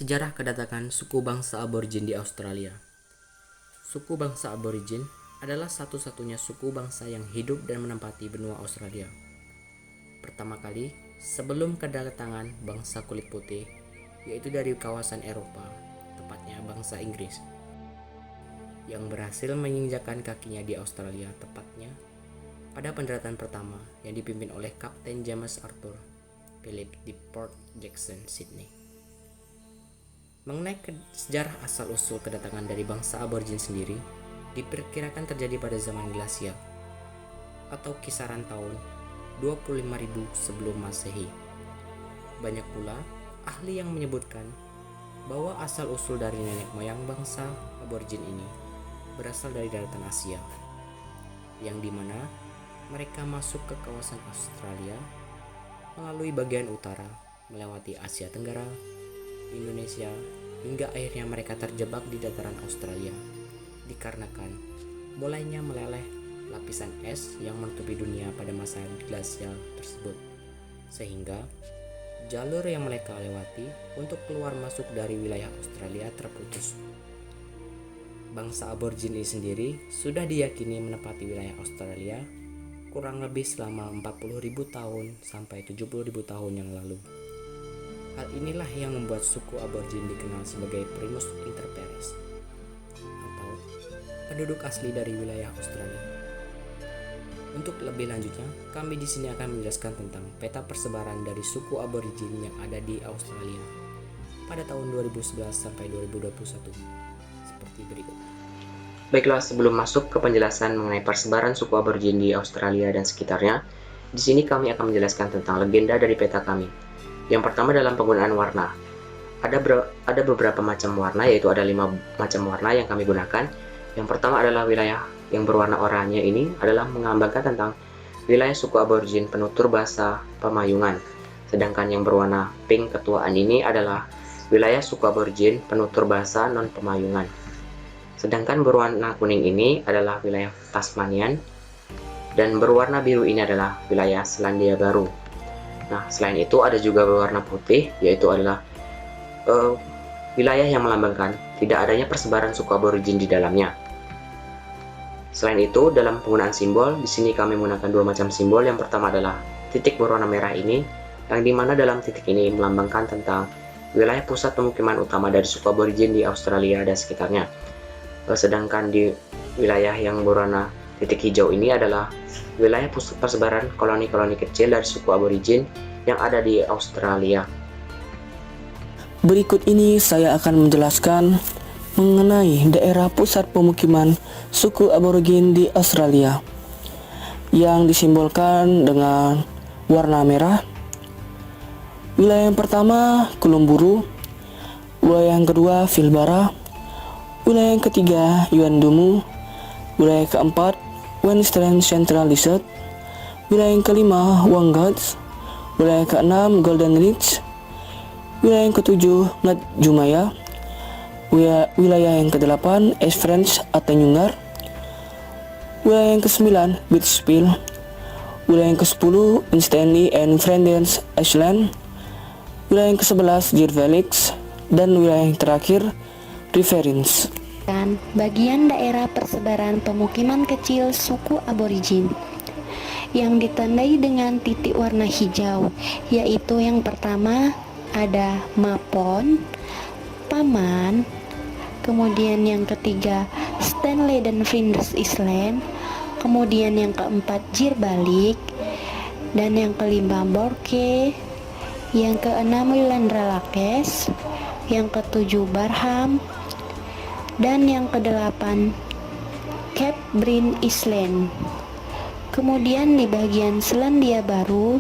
Sejarah kedatangan suku bangsa aborigin di Australia. Suku bangsa aborigin adalah satu-satunya suku bangsa yang hidup dan menempati benua Australia. Pertama kali, sebelum kedatangan bangsa kulit putih, yaitu dari kawasan Eropa, tepatnya bangsa Inggris, yang berhasil menginjakkan kakinya di Australia, tepatnya pada pendaratan pertama yang dipimpin oleh Kapten James Arthur Phillip di Port Jackson, Sydney. Mengenai sejarah asal-usul kedatangan dari bangsa aborigin sendiri, diperkirakan terjadi pada zaman glasial atau kisaran tahun 25.000 sebelum Masehi. Banyak pula ahli yang menyebutkan bahwa asal-usul dari nenek moyang bangsa aborigin ini berasal dari daratan Asia, yang dimana mereka masuk ke kawasan Australia melalui bagian utara, melewati Asia Tenggara, Indonesia, hingga akhirnya mereka terjebak di dataran Australia dikarenakan mulainya meleleh lapisan es yang menutupi dunia pada masa glasial tersebut, sehingga jalur yang mereka lewati untuk keluar masuk dari wilayah Australia terputus. Bangsa aborigin ini sendiri sudah diyakini menempati wilayah Australia kurang lebih selama 40.000 tahun sampai 70.000 tahun yang lalu. Hal inilah yang membuat suku aborigin dikenal sebagai Primus inter pares, atau penduduk asli dari wilayah Australia. Untuk lebih lanjutnya, kami di sini akan menjelaskan tentang peta persebaran dari suku aborigin yang ada di Australia pada tahun 2011 sampai 2021 seperti berikut. Baiklah, sebelum masuk ke penjelasan mengenai persebaran suku aborigin di Australia dan sekitarnya, di sini kami akan menjelaskan tentang legenda dari peta kami. Yang pertama dalam penggunaan warna. Ada beberapa macam warna, yaitu ada 5 macam warna yang kami gunakan. Yang pertama adalah wilayah yang berwarna oranye. Ini adalah menggambarkan tentang wilayah suku aborigin penutur bahasa Pemayungan. Sedangkan yang berwarna pink ketuaan ini adalah wilayah suku aborigin penutur bahasa non-Pemayungan. Sedangkan berwarna kuning ini adalah wilayah Tasmanian, dan berwarna biru ini adalah wilayah Selandia Baru. Nah, selain itu ada juga berwarna putih, yaitu adalah wilayah yang melambangkan tidak adanya persebaran suku aborigin di dalamnya. Selain itu, dalam penggunaan simbol, di sini kami menggunakan 2 macam simbol. Yang pertama adalah titik berwarna merah ini, yang dimana dalam titik ini melambangkan tentang wilayah pusat pemukiman utama dari suku aborigin di Australia dan sekitarnya. Sedangkan di wilayah yang berwarna titik hijau ini adalah wilayah pusat persebaran koloni-koloni kecil dari suku aborigin yang ada di Australia. Berikut ini saya akan menjelaskan mengenai daerah pusat pemukiman suku aborigin di Australia yang disimbolkan dengan warna merah. Wilayah yang pertama Kulumburu, wilayah yang kedua Pilbara, wilayah yang ketiga Yuendumu, wilayah keempat Western Central Desert, wilayah yang kelima Wangangs, wilayah keenam Golden Ridge, wilayah yang ketujuh Ngat Jumaya, wilayah yang kedelapan Esperance atau Nyungar, wilayah yang kesembilan Beachville, wilayah yang kesepuluh Stanley and Friends Island, wilayah yang kesebelas Deer Felix, dan wilayah yang terakhir Riverines. Bagian daerah persebaran pemukiman kecil suku aborigin yang ditandai dengan titik warna hijau, yaitu yang pertama ada Mapon, Paman, kemudian yang ketiga Stanley dan Flinders Island, kemudian yang keempat Jirbalik, dan yang kelima Borke, yang keenam Willandra Lakes, yang ketujuh Barham, dan yang kedelapan Cape Breton Island. Kemudian di bagian Selandia Baru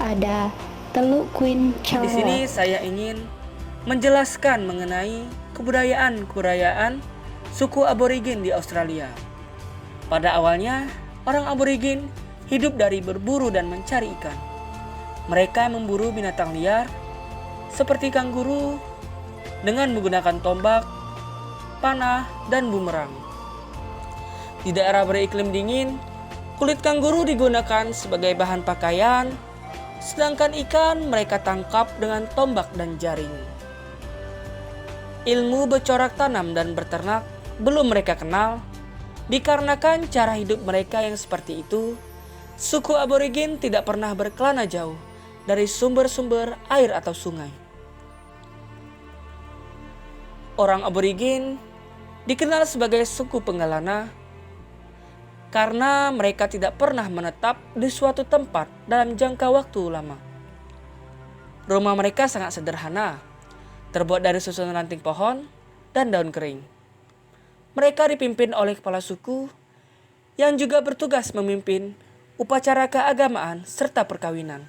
ada Teluk Queen Charlotte. Di sini saya ingin menjelaskan mengenai kebudayaan suku aborigin di Australia. Pada awalnya, orang aborigin hidup dari berburu dan mencari ikan. Mereka memburu binatang liar seperti kanguru dengan menggunakan tombak, panah, dan bumerang. Di daerah beriklim dingin, kulit kanguru digunakan sebagai bahan pakaian, sedangkan ikan mereka tangkap dengan tombak dan jaring. Ilmu bercorak tanam dan berternak belum mereka kenal. Dikarenakan cara hidup mereka yang seperti itu, suku aborigin tidak pernah berkelana jauh dari sumber-sumber air atau sungai. Orang aborigin dikenal sebagai suku penggalana karena mereka tidak pernah menetap di suatu tempat dalam jangka waktu lama. Rumah mereka sangat sederhana, terbuat dari susunan ranting pohon dan daun kering. Mereka dipimpin oleh kepala suku yang juga bertugas memimpin upacara keagamaan serta perkawinan.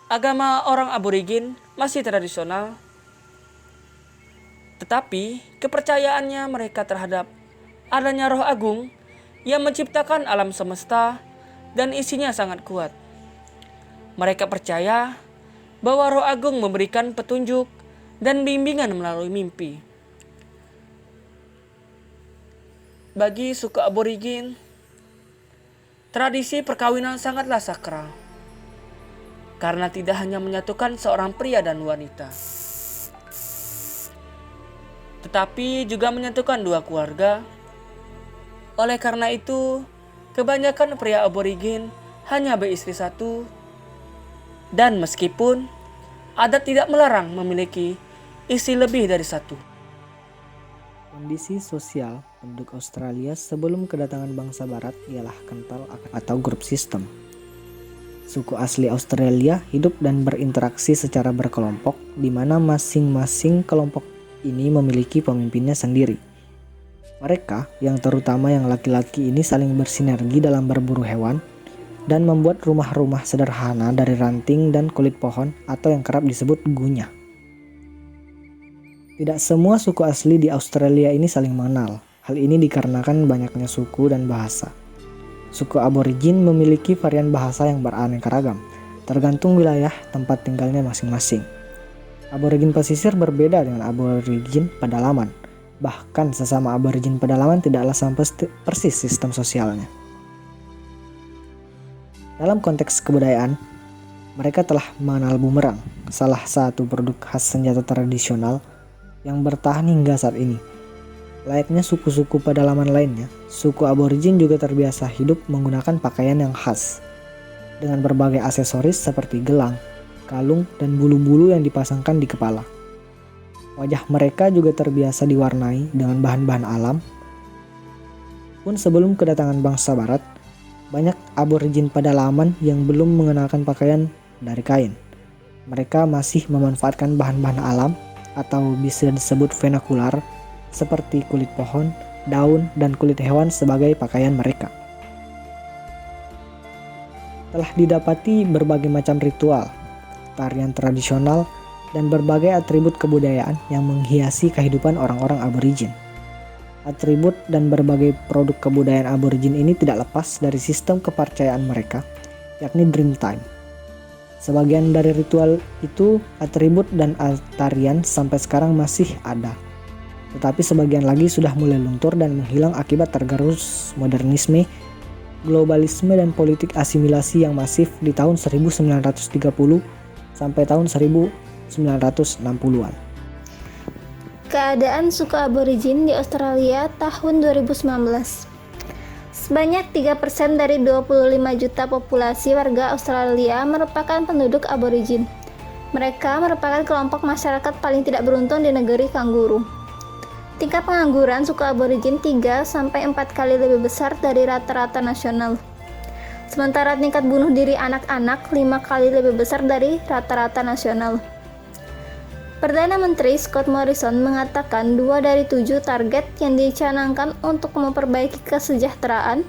Agama orang aborigin masih tradisional, tetapi kepercayaannya mereka terhadap adanya roh agung yang menciptakan alam semesta dan isinya sangat kuat. Mereka percaya bahwa roh agung memberikan petunjuk dan bimbingan melalui mimpi. Bagi suku aborigin, tradisi perkawinan sangatlah sakral karena tidak hanya menyatukan seorang pria dan wanita, tetapi juga menyatukan dua keluarga. Oleh karena itu, kebanyakan pria aborigin hanya beristri satu, dan meskipun adat tidak melarang memiliki istri lebih dari satu. Kondisi sosial penduduk Australia sebelum kedatangan bangsa barat ialah kental atau grup sistem. Suku asli Australia hidup dan berinteraksi secara berkelompok, di mana masing-masing kelompok ini memiliki pemimpinnya sendiri. Mereka, yang terutama yang laki-laki ini saling bersinergi dalam berburu hewan dan membuat rumah-rumah sederhana dari ranting dan kulit pohon atau yang kerap disebut gunyah. Tidak semua suku asli di Australia ini saling mengenal. Hal ini dikarenakan banyaknya suku dan bahasa. Suku aborigin memiliki varian bahasa yang beraneka ragam, tergantung wilayah tempat tinggalnya masing-masing. Aborigin pesisir berbeda dengan aborigin pedalaman. Bahkan sesama aborigin pedalaman tidaklah sama persis sistem sosialnya. Dalam konteks kebudayaan, mereka telah mengenal bumerang, salah satu produk khas senjata tradisional yang bertahan hingga saat ini. Layaknya suku-suku pedalaman lainnya, suku aborigin juga terbiasa hidup menggunakan pakaian yang khas, dengan berbagai aksesoris seperti gelang, kalung, dan bulu-bulu yang dipasangkan di kepala. Wajah mereka juga terbiasa diwarnai dengan bahan-bahan alam. Pun sebelum kedatangan bangsa barat, banyak aborigin pedalaman yang belum mengenalkan pakaian dari kain. Mereka masih memanfaatkan bahan-bahan alam atau bisa disebut vernakular seperti kulit pohon, daun, dan kulit hewan sebagai pakaian mereka. Telah didapati berbagai macam ritual, tarian tradisional, dan berbagai atribut kebudayaan yang menghiasi kehidupan orang-orang aborigin. Atribut dan berbagai produk kebudayaan aborigin ini tidak lepas dari sistem kepercayaan mereka, yakni Dreamtime. Sebagian dari ritual itu, atribut dan tarian sampai sekarang masih ada. Tetapi sebagian lagi sudah mulai luntur dan menghilang akibat tergerus modernisme, globalisme, dan politik asimilasi yang masif di tahun 1930 sampai tahun 1960-an. Keadaan suku aborigin di Australia tahun 2019. Sebanyak 3% dari 25 juta populasi warga Australia merupakan penduduk aborigin. Mereka merupakan kelompok masyarakat paling tidak beruntung di negeri kanguru. Tingkat pengangguran suku aborigin 3-4 kali lebih besar dari rata-rata nasional. Sementara tingkat bunuh diri anak-anak 5 kali lebih besar dari rata-rata nasional. Perdana Menteri Scott Morrison mengatakan 2 dari 7 target yang dicanangkan untuk memperbaiki kesejahteraan,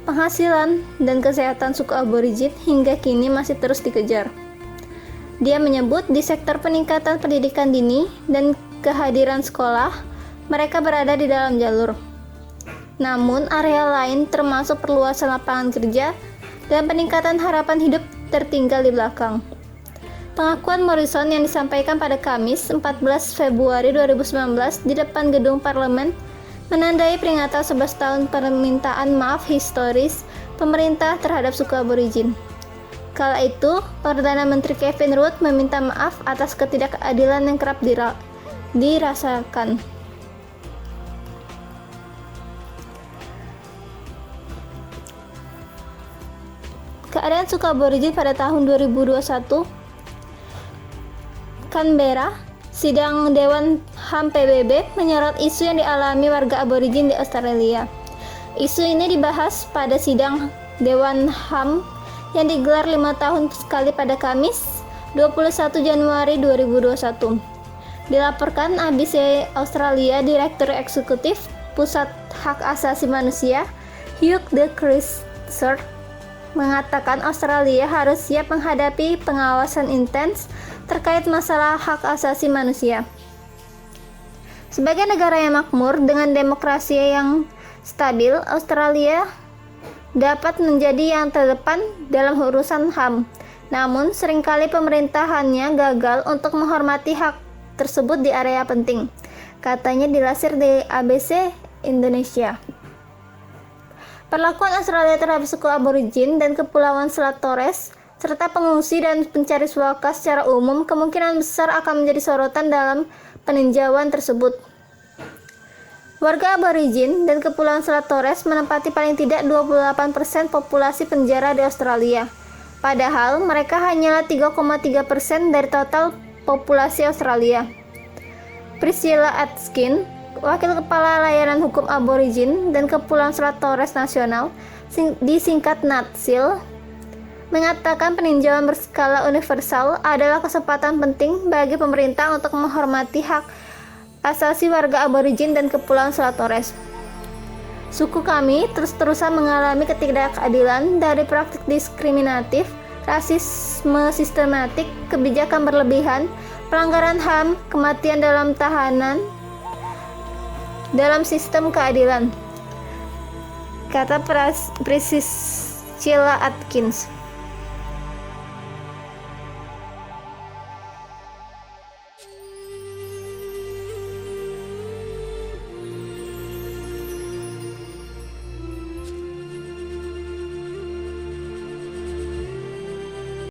penghasilan, dan kesehatan suku aborigin hingga kini masih terus dikejar. Dia menyebut di sektor peningkatan pendidikan dini dan kehadiran sekolah, mereka berada di dalam jalur. Namun area lain termasuk perluasan lapangan kerja dan peningkatan harapan hidup tertinggal di belakang. Pengakuan Morrison yang disampaikan pada Kamis 14 Februari 2019 di depan gedung parlemen menandai peringatan 11 tahun permintaan maaf historis pemerintah terhadap suku aborigin. Kala itu, Perdana Menteri Kevin Rudd meminta maaf atas ketidakadilan yang kerap dirasakan. Keadaan suku aborigin pada tahun 2021. Canberra, sidang Dewan HAM PBB menyorot isu yang dialami warga aborigin di Australia. Isu ini dibahas pada sidang Dewan HAM yang digelar 5 tahun sekali pada Kamis, 21 Januari 2021. Dilaporkan ABC Australia, Direktur Eksekutif Pusat Hak Asasi Manusia, Hugh de Kruiser, mengatakan Australia harus siap menghadapi pengawasan intens terkait masalah hak asasi manusia. Sebagai negara yang makmur dengan demokrasi yang stabil, Australia dapat menjadi yang terdepan dalam urusan HAM. Namun, seringkali pemerintahannya gagal untuk menghormati hak tersebut di area penting, katanya dilansir di ABC Indonesia. Perlakuan Australia terhadap suku aborigin dan Kepulauan Selat Torres serta pengungsi dan pencari suaka secara umum kemungkinan besar akan menjadi sorotan dalam peninjauan tersebut. Warga aborigin dan Kepulauan Selat Torres menempati paling tidak 28% populasi penjara di Australia. Padahal mereka hanyalah 3,3% dari total populasi Australia. Priscilla Atkins, Wakil Kepala Layanan Hukum Aborigin dan Kepulauan Selat Torres Nasional, disingkat NATSIL, mengatakan peninjauan berskala universal adalah kesempatan penting bagi pemerintah untuk menghormati hak asasi warga aborigin dan Kepulauan Selat Torres. Suku kami terus-terusan mengalami ketidakadilan dari praktik diskriminatif, rasisme sistematik, kebijakan berlebihan, pelanggaran HAM, kematian dalam tahanan, dalam sistem keadilan, kata Priscilla Atkins.